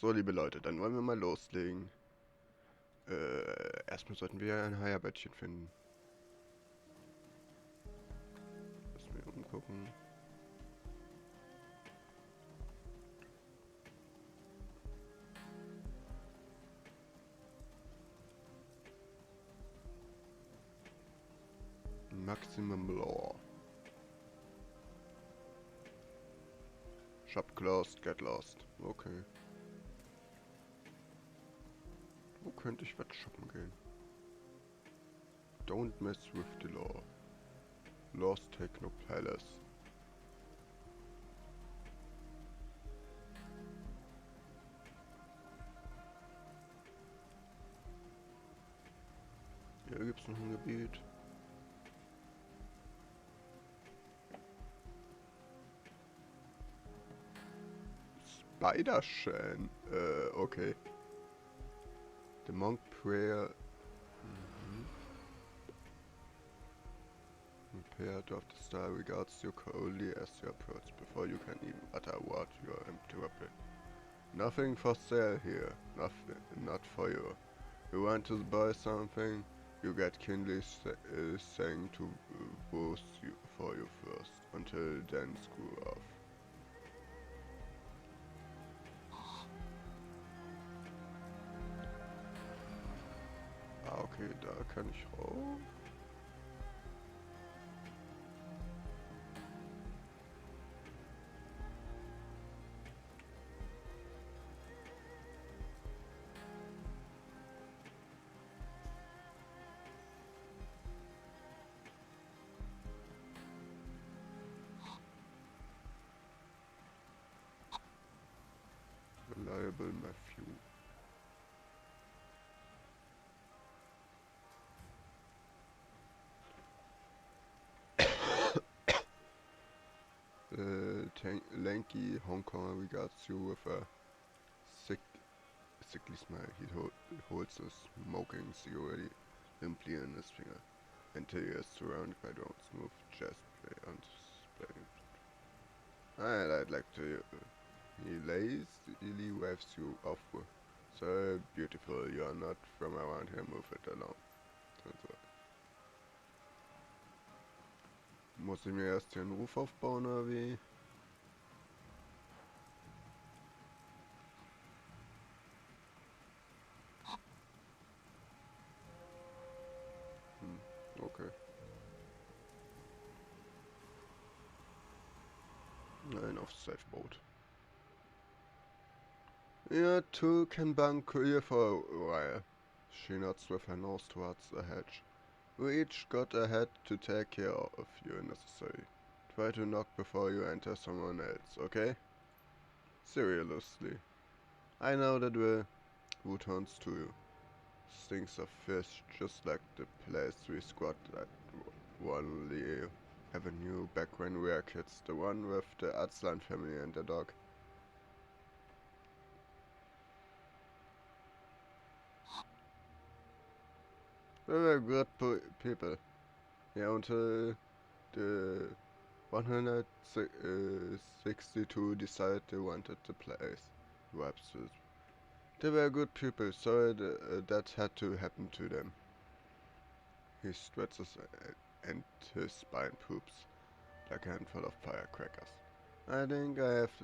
So, liebe Leute, dann wollen wir mal loslegen. Erstmal sollten wir ein Heierbettchen finden. Lass mich umgucken. Maximum Law. Shop closed, get lost. Okay. Wo könnte ich was shoppen gehen? Don't mess with the law. Lost Techno Palace. Hier gibt's noch ein Gebiet. Spider-Shan. Okay. The Monk Prayer. Prepare to the star regards you coldly as you approach. Before you can even utter a word, you are interrupted. Nothing for sale here. Nothing. Not for you. You want to buy something? You get kindly saying to boost you for you first. Until then, screw off. Ah, okay, da kann ich rauf. Reliable Matthew. Lanky Hong Kong regards you with a sickly smile. He holds a smoking cigarette limply in his finger. Until he is surrounded by drones, smooth jazz play and play. I'd like to. He lazily waves you off. So beautiful, you are not from around here, move it along. Also, muss ich mir erst hier einen Ruf aufbauen oder wie? Okay. Nein, auf Safeboat. You two can bunk here for a while. She nods with her nose towards the hedge. We each got a head to take care of you if necessary. Try to knock before you enter someone else, okay? Seriously. I know that will. Who turns to you? Stinks of fish, just like the place we squat at Wally Avenue back when we were kids. The one with the Arzlan family and the dog. They were good people. Yeah, until the 162 decided they wanted the place. Webs. They were good people, so that had to happen to them. He stretches and his spine poops like a handful of firecrackers. I think I have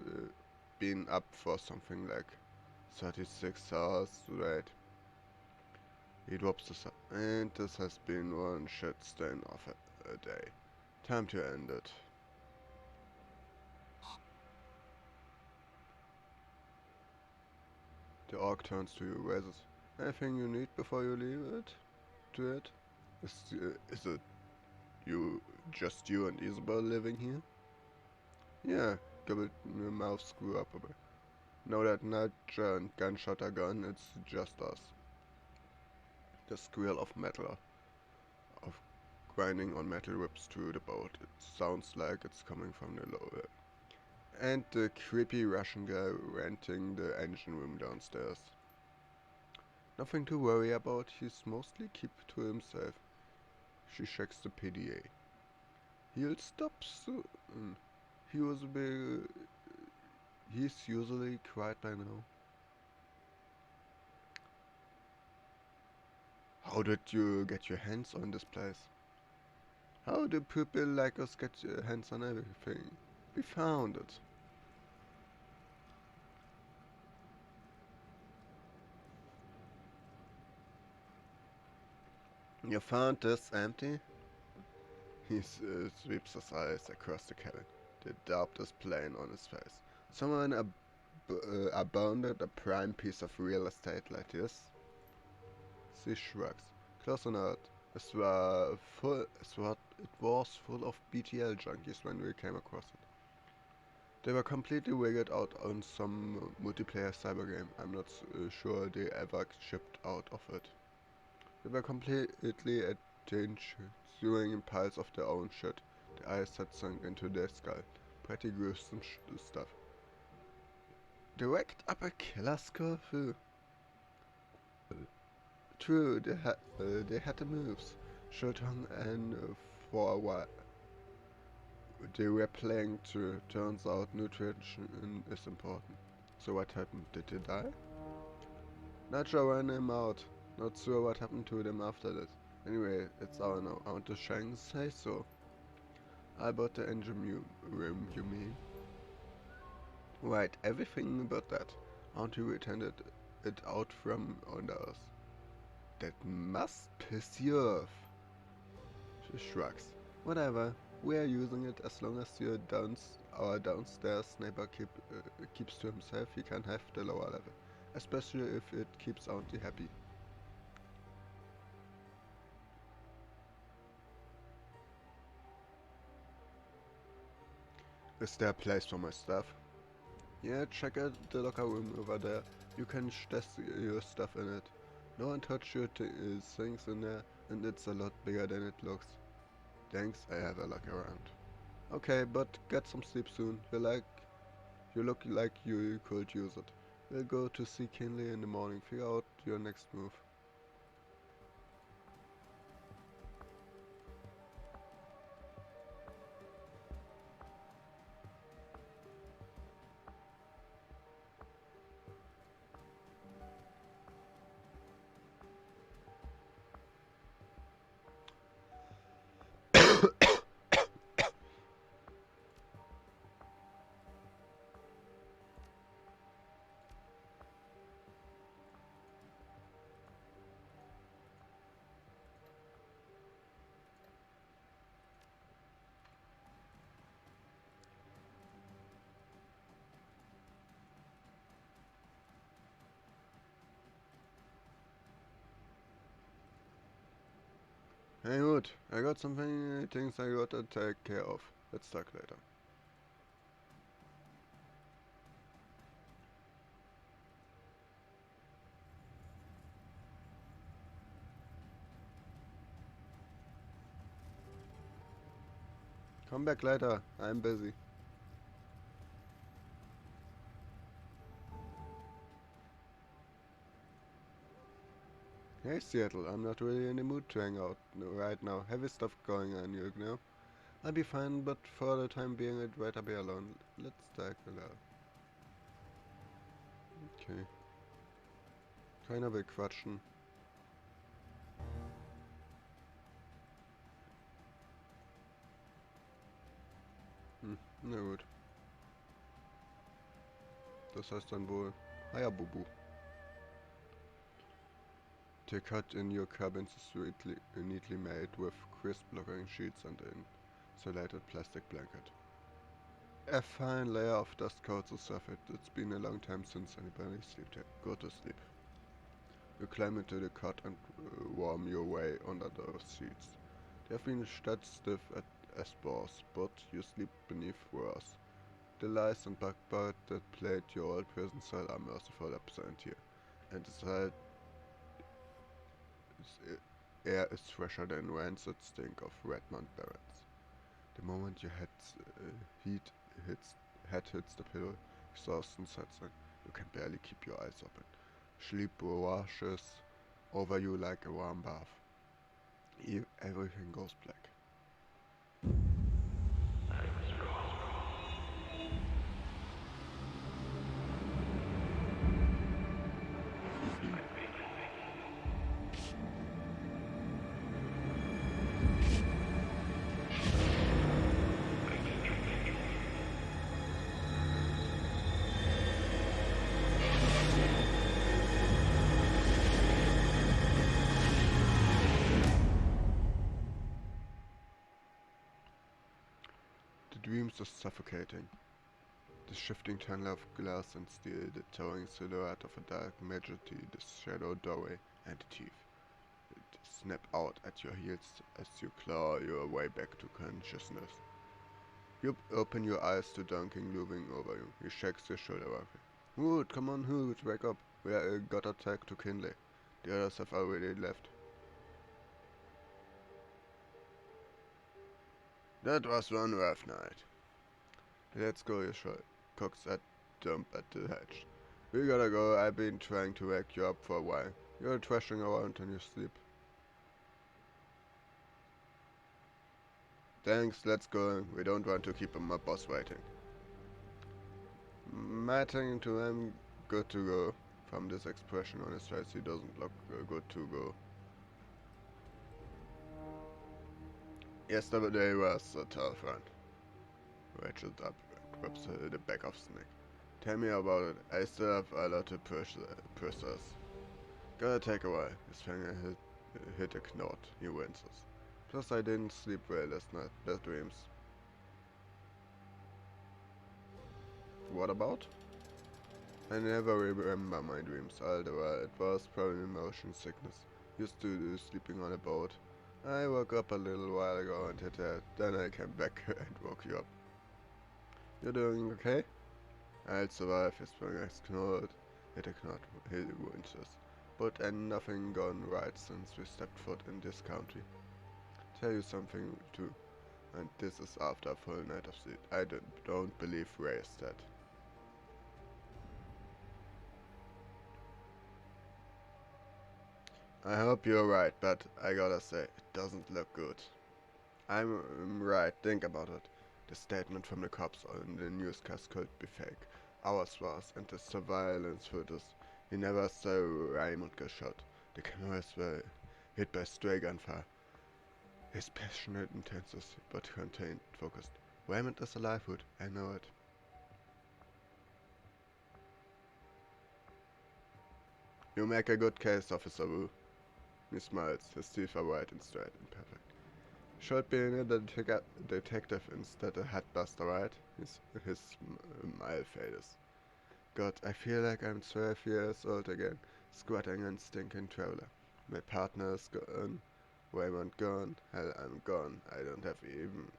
been up for something like 36 hours straight. He drops the and this has been one shit stain of a day. Time to end it. The orc turns to you, raises. Anything you need before you leave it? To it? Is it just you and Isabel living here? Yeah, gibbled your mouth screw up a bit. Know that nightjar and gunshot are gone, it's just us. The squeal of metal, of grinding on metal whips through the boat. It sounds like it's coming from the lower. And the creepy Russian guy renting the engine room downstairs. Nothing to worry about, he's mostly keep to himself. She checks the PDA. He'll stop soon. He was he's usually quiet by now. How did you get your hands on this place? How do people like us get their hands on everything? We found it. You found this empty? He sweeps his eyes across the cabin. The doubt is plain on his face. Someone abandoned a prime piece of real estate like this? She shrugs. Close enough. It was full of BTL junkies when we came across it. They were completely wigged out on some multiplayer cyber game. I'm not sure they ever shipped out of it. They were completely attention, chewing piles of their own shit. The eyes had sunk into their skull. Pretty gruesome stuff. Direct upper killer skull? True, they had the moves. Shotong and for a while. They were playing too. Turns out nutrition is important. So what happened? Did they die? Nacho ran him out. Not sure what happened to them after that. Anyway, it's our now. Aren't the Shanks say so? I bought the engine room, you mean? Right, everything but that. Aren't you retended it out from under us? That must piss you off. She shrugs. Whatever. We are using it as long as our downstairs neighbor keeps to himself. He can have the lower level, especially if it keeps Auntie happy. Is there a place for my stuff? Yeah, check out the locker room over there. You can stash your stuff in it. No one touch your things in there, and it's a lot bigger than it looks. Thanks, I have a look around. Okay, but get some sleep soon. You look like you could use it. We'll go to see Kinley in the morning. Figure out your next move. Hey Wood, I got something things I gotta take care of. Let's talk later. Come back later, I'm busy. Hey Seattle, I'm not really in the mood to hang out right now. Heavy stuff going on, you know. I'll be fine, but for the time being I'd rather be alone. Let's take it out. Okay. Keiner will quatschen. Na gut. Das heißt dann wohl Hayabubu. The cut in your cabin is neatly made with crisp looking sheets and an insulated plastic blanket. A fine layer of dust coats the surface. It's been a long time since anybody slept here. Go to sleep. You climb into the cot and worm your way under those sheets. They have been stud stiff as boars, but you sleep beneath worse. The lice and bug bite that plagued your old prison cell are merciful absent here, and the air is fresher than rancid stink of Redmond barrels. The moment your head hits the pillow, exhaustion sets in. You can barely keep your eyes open. Sleep washes over you like a warm bath. Everything goes black. dreams are suffocating. The shifting tunnel of glass and steel, the towering silhouette of a dark majesty, the shadow doorway, and the teeth. It snap out at your heels as you claw your way back to consciousness. You open your eyes to Duncan looming over you. He shakes your shoulder roughly. Hood, come on, Hood, wake up. We got attacked to Kinley. The others have already left. That was one rough night. Let's go, you cocks at dump at the hatch. We gotta go. I've been trying to wake you up for a while. You're thrashing around in your sleep. Thanks, let's go. We don't want to keep my boss waiting. Matting to him, good to go. From this expression on his face, he doesn't look good to go. Yesterday was a tough run. Rachel up, grabs the back of his neck. Tell me about it. I still have a lot to process. Gonna take a while. His finger hit a knot. He winces. Plus I didn't sleep well last night. Bad dreams. What about? I never remember my dreams, although it was probably motion sickness. Used to sleeping on a boat. I woke up a little while ago and hit that. Then I came back and woke you up. You're doing okay? I'll survive, his fingers knot. Hit a knot, he winces. But and nothing gone right since we stepped foot in this country. Tell you something too, and this is after a full night of sleep. I don't believe Ray is dead. I hope you're right, but I gotta say, it doesn't look good. I'm right, think about it. The statement from the cops on the newscast could be fake. Ours was, and the surveillance footage. He never saw Raymond get shot. The cameras were hit by stray gunfire. His passionate, intense, but contained, focused. Raymond is alive, Hood. I know it. You make a good case, Officer Wu. He smiles. His teeth are white and straight and perfect. Should be a detective instead of a headbuster, right? His smile fades. God, I feel like I'm 12 years old again, squatting and stinking traveler. My partner is gone, Raymond gone, hell, I'm gone. I don't have even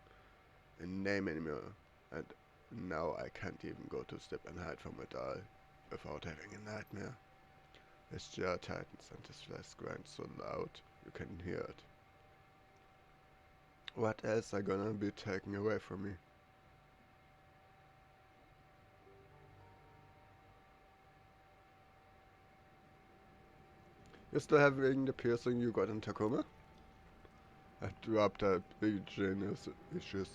a name anymore, and now I can't even go to sleep and hide from it all without having a nightmare. His jaw tightens and his flesh grinds so loud you can hear it. What else are gonna be taken away from me? You still having the piercing you got in Tacoma? I dropped a big genius issues,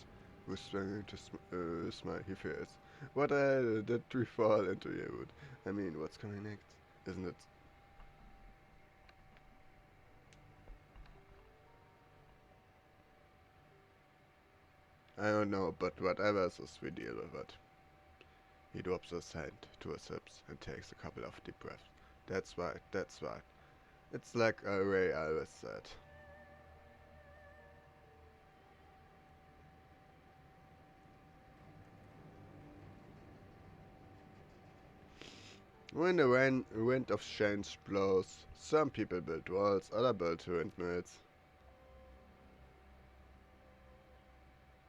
whispering to smile. He fears. What did we fall into, you? I mean, what's coming next? Isn't it? I don't know, but whatever it is, we deal with it. He drops his hand to his hips and takes a couple of deep breaths. That's right, that's right. It's like Ray always said. When the wind of change blows, some people build walls, others build windmills.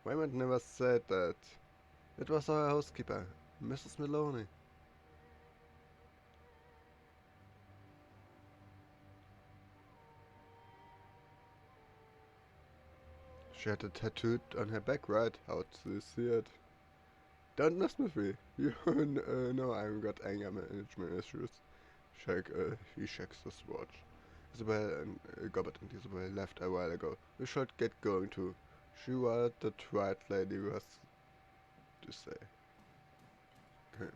Raymond never said that. It was our housekeeper, Mrs. Maloney. She had it tattooed on her back, right? How do you see it? Don't mess with me. You know I've got anger management issues. He shakes his watch. Isabel and Gobbett and Isabel left a while ago. We should get going too. She was the right lady was to say. Okay.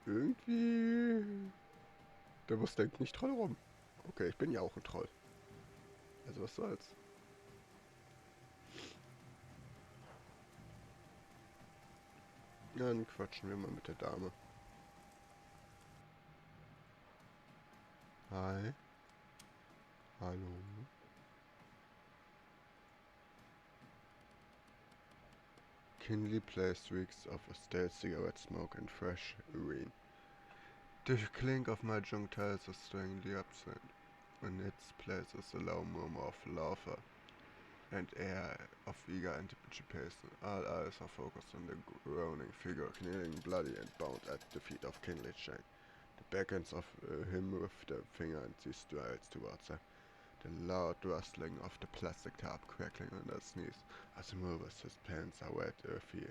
Irgendwie... Der Boss denkt nicht Troll rum. Okay, ich bin ja auch ein Troll. Also was soll's. Dann quatschen wir mal mit der Dame. Hi. Hallo. Kinley place reeks of a stale cigarette smoke and fresh urine. The clink of mahjong tiles is strangely absent. In its place is a low murmur of laughter and air of eager anticipation. All eyes are focused on the groaning figure kneeling bloody and bound at the feet of Kinley Chang. The beckons of him with the finger and he strides towards her. The loud rustling of the plastic tarp crackling under his knees as he moves. His pants are wet earthy.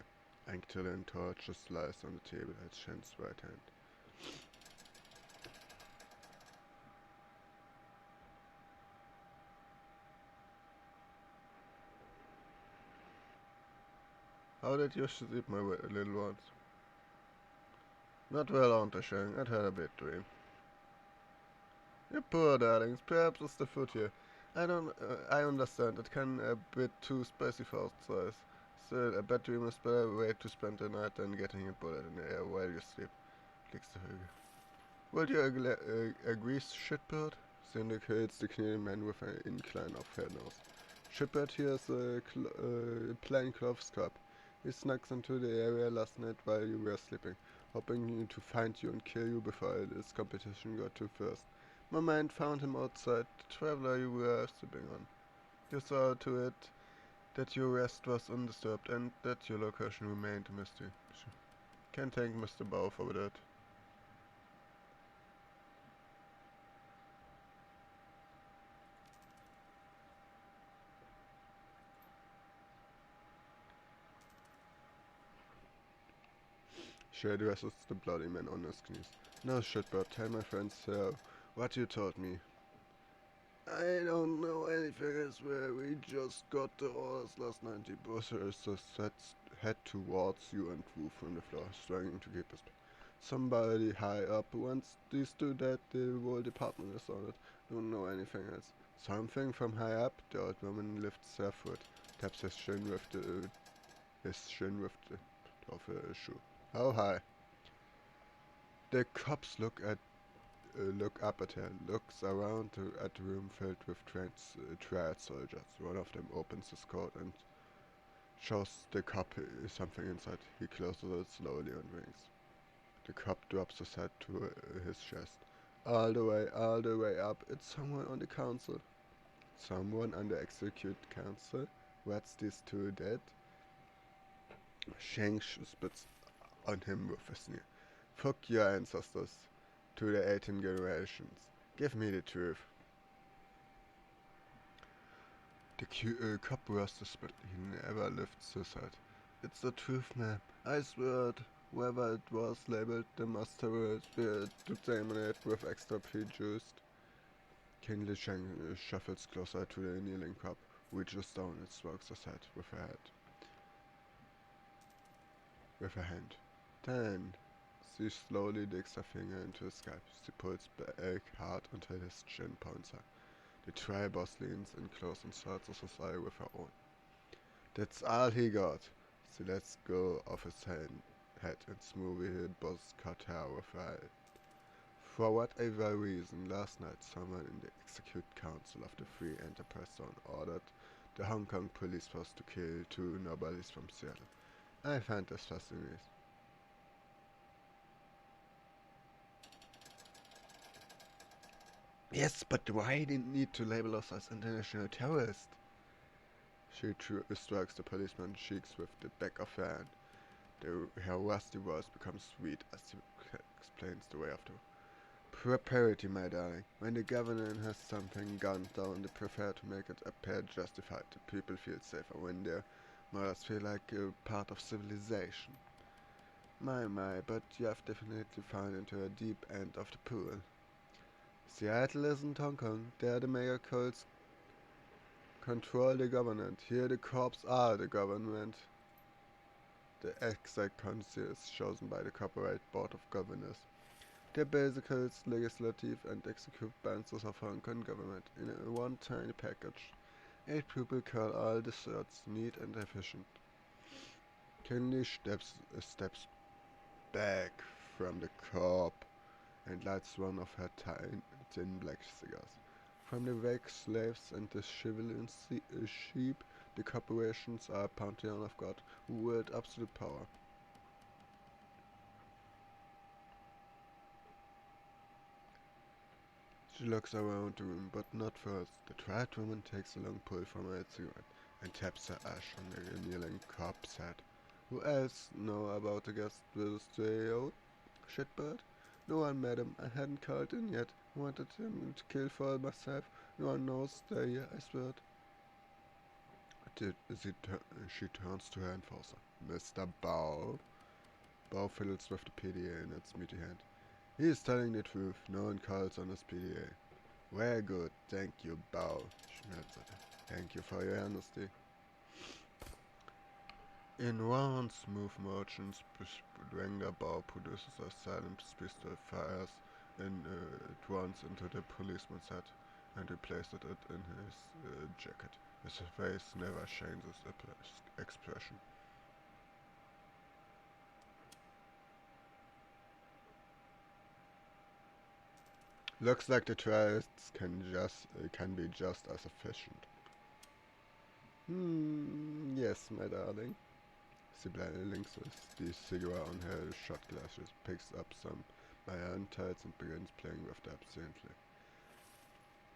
Anctillian torches lies on the table at Shen's right hand. How did you sleep, my little ones? Not well, Aunt Sheng. I'd had a bad dream. You poor darlings. Perhaps it's the food here. I understand. It can a bit too spicy for our size. Still, a bad dream is a better way to spend the night than getting a bullet in the air while you sleep. Klickst du Höge. Would you agree, shitbird? She indicates the Canadian man with an incline of her nose. Shitbird here is a plain clothes cup. He snuck into the area last night while you were sleeping, hoping to find you and kill you before this competition got too fierce. My mind found him outside the traveler you were sleeping on. You saw to it that your rest was undisturbed and that your location remained a mystery. Can't thank Mr. Bow for that. She addresses the bloody man on his knees. No shitbird, tell my friends what you told me. I don't know anything. I swear we just got the orders last night. The buzzer head towards you and Wu from the floor, struggling to keep his. Somebody high up wants these two dead. The whole department is on it. Don't know anything else. Something from high up. The old woman lifts her foot, taps his shin with the of her shoe. How high? The cops look up at her, looks around at the room filled with triad soldiers. One of them opens his coat and shows the cop something inside. He closes it slowly and winks. The cop drops his head to his chest. All the way up. It's someone on the council. Someone on the execute council? What's these two dead? Sheng spits on him with a sneer. Fuck your ancestors. To the 18 generations. Give me the truth. The cop bursts, but he never lifts his head. It's the truth, ma'am. I swear it. Whoever it was labeled the master will determinate with extra pre-juiced. Kinley Cheng shuffles closer to the kneeling cop, reaches down and strokes his head with a hand. Then she slowly digs her finger into his scalp. She pulls back hard until his chin points her. The tri-boss leans in close and searches his eye with her own. That's all he got. She lets go of his head and smoothly buzz-cut hair with her eye. For whatever reason, last night someone in the Execute Council of the Free Enterprise Zone ordered the Hong Kong police force to kill two nobodies from Seattle. I find this fascinating. Yes, but why did they need to label us as international terrorists? She strikes the policeman's cheeks with the back of her hand. Her rusty voice becomes sweet as she explains the way after. Propriety, my darling. When the government has something gunned down, they prefer to make it appear justified. The people feel safer when their mothers feel like a part of civilization. My, but you have definitely fallen into a deep end of the pool. Seattle isn't Hong Kong. There the mega cults control the government. Here the cops are the government. The exact council is chosen by the corporate board of governors. They basically legislative and executive branches of Hong Kong government in one tiny package. 8 people call all the shots neat and efficient. Kennedy steps back from the cop and lights one of her thin black cigars. From the wake slaves and the civilian sheep, The corporations are a pantheon of God who wield absolute power. She looks around the room, but not first. The triad woman takes a long pull from her cigarette and taps her ash on the kneeling corpse's head. Who else know about the guest visitor? Shitbird? No one, madam. I hadn't called in yet. Wanted him to kill for myself. No one knows they're here, I swear. She turns to her enforcer. Mr. Bao. Bao fiddles with the PDA in its meaty hand. He is telling the truth. No one calls on his PDA. Very good. Thank you, Bao. She nods at her. Thank you for your honesty. In one smooth motion, Dwenger Bao produces a silent pistol, fires at once into the policeman's head, and replaces it in his jacket. His face never changes expression. Looks like the trials can be just as efficient. Yes, my darling. She blinks the cigarette on her shot glasses, picks up some iron tiles and begins playing with them absently.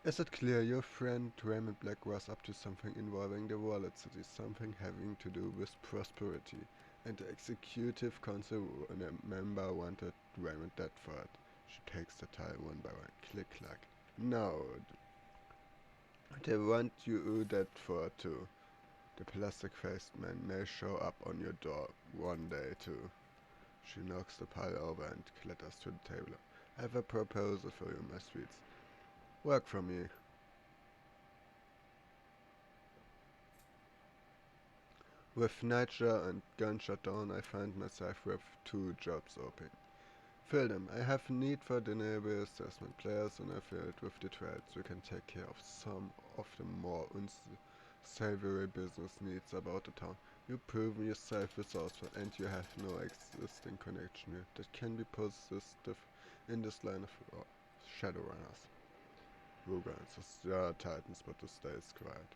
Is it clear your friend Raymond Black was up to something involving the Wallet City, something having to do with prosperity, and the executive council member wanted Raymond dead for it? She takes the tile one by one. Click, clack. No, they want you dead for it too. The plastic-faced man may show up on your door one day too. She knocks the pile over and clatters to the table. I have a proposal for you, my sweets. Work for me. With nightjar and gunshot down, I find myself with 2 jobs open. Fill them. I have need for deniable assessment players in a field with the trades. We can take care of some of the more unsavory business needs about the town. You've proven yourself resourceful, and you have no existing connection here that can be positive in this line of Shadowrunners. Ruggans, there are titans, but the stays quiet.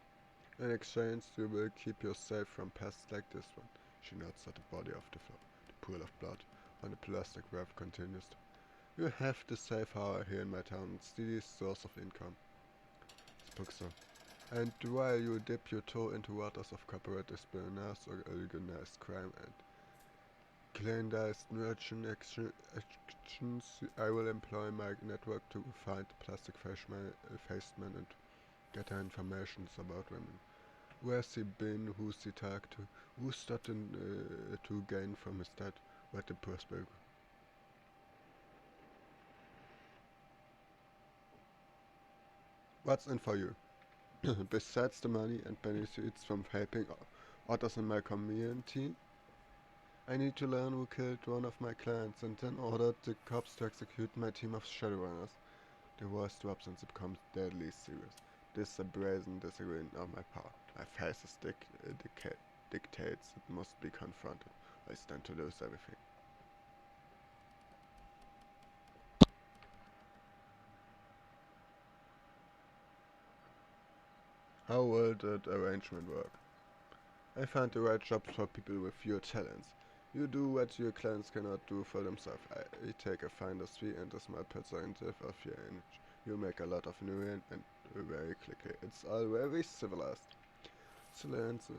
In exchange, you will keep yourself safe from pests like this one. She nods at the body of the floor. The pool of blood on the plastic wrap continues. You have the safe harbor here in my town. It's the source of income. Spooks her. And while you dip your toe into waters of corporate espionage or organized crime and clandestine merchant actions, I will employ my network to find the faced man and get her information about women. Where's he been? Who's he talked to? Who's starting to gain from his death? What the prospect? What's in for you? Besides the money and benefits from helping others in my community, I need to learn who killed one of my clients and then ordered the cops to execute my team of Shadowrunners. The voice drops and becomes deadly serious. This is a brazen disagreement of my power. My face's dictates it must be confronted. I stand to lose everything. How will that arrangement work? I find the right jobs for people with your talents. You do what your clients cannot do for themselves. I take a finder's fee and a small percentage of your energy. You make a lot of new and very quickly. It's all very civilized. Silence.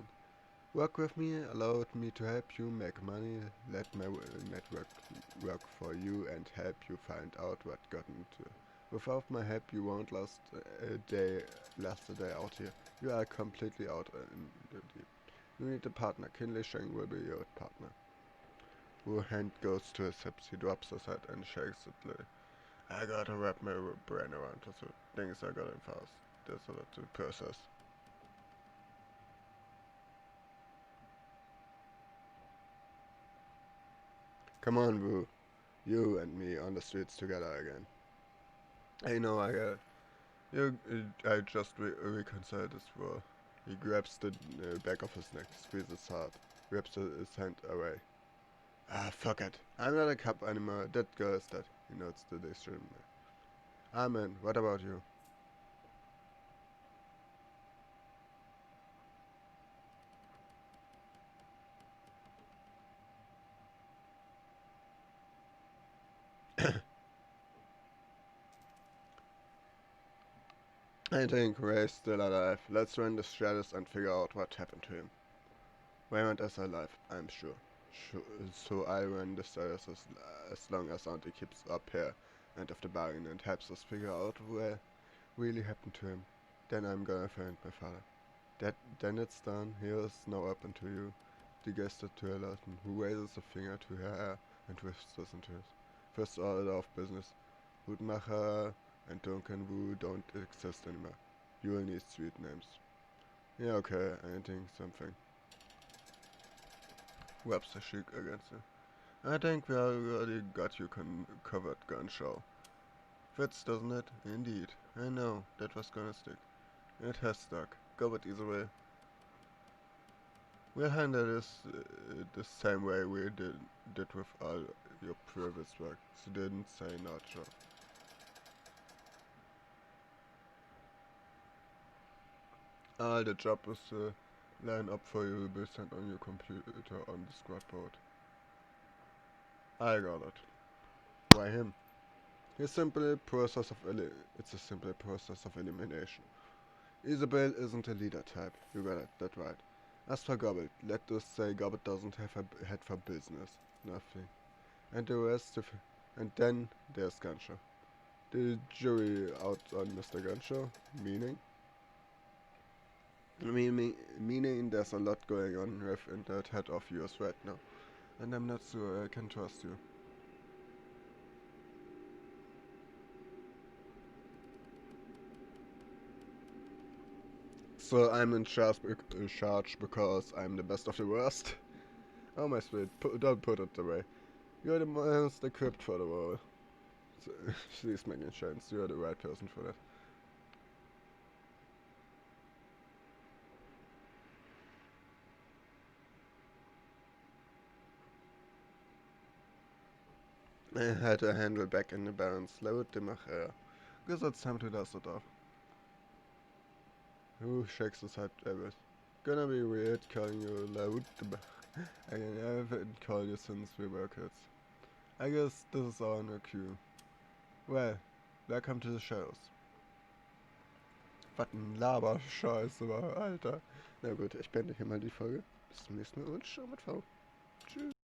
Work with me, allow me to help you make money, let my network work for you and help you find out what got into. Without my help you won't last a day out here. You are completely out in the deep. You need a partner. Kinley Sheng will be your partner. Wu hand goes to his hips, he drops his head and shakes it. I gotta wrap my brain around it, so things are going fast. There's a lot to process. Come on, Wu. You and me on the streets together again. I know I just reconciled this war. He grabs the back of his neck, squeezes hard, rips his hand away. Ah, fuck it. I'm not a cop anymore. That girl is dead. He nods to the extreme. Amen. What about you? I think Ray's still alive. Let's run the shadows and figure out what happened to him. Raymond is alive, I'm sure. So I run the shadows as long as Auntie keeps up here and of the bargain and helps us figure out what really happened to him. Then I'm gonna find my father. Then it's done. Here is now open to you. Die Gäste-Tür lassen, who raises a finger to her hair and whispers into his. First order of business. Hutmacher and Duncan Wu don't exist anymore. You will need street names. Yeah, okay, I think something. Webster chic against it. I think we already got you covered, gun show. Fits, doesn't it? Indeed. I know, that was gonna stick. It has stuck. Go but either way. We'll handle this the same way we did with all your previous work. She didn't say not sure. All the job is line up for you will be sent on your computer on the squad board. I got it. Why him? It's it's a simple process of elimination. Isabel isn't a leader type. You got it, that right. As for Gobbet, let us say Gobbet doesn't have a head for business. Nothing. And the rest of... And then there's Gunshaw. The jury out on Mr. Gunshaw? Meaning? Meaning there's a lot going on within that head of yours right now. And I'm not sure I can trust you. So I'm in charge because I'm the best of the worst? Oh my sweet, don't put it that way. You're the most equipped for the role. So, she's making sense, you're the right person for that. I had a handle back in the balance. Load the macher. Guess it's time to dust it off. Who shakes his head at it? Gonna be weird calling you loud. I haven't called you since we were kids. I guess this is our new cue. Well, welcome to the Shadows. Was ein Laberscheiße war, Alter. Na gut, ich beende hier mal die Folge. Bis zum nächsten Mal und ciao mit V. Tschüss.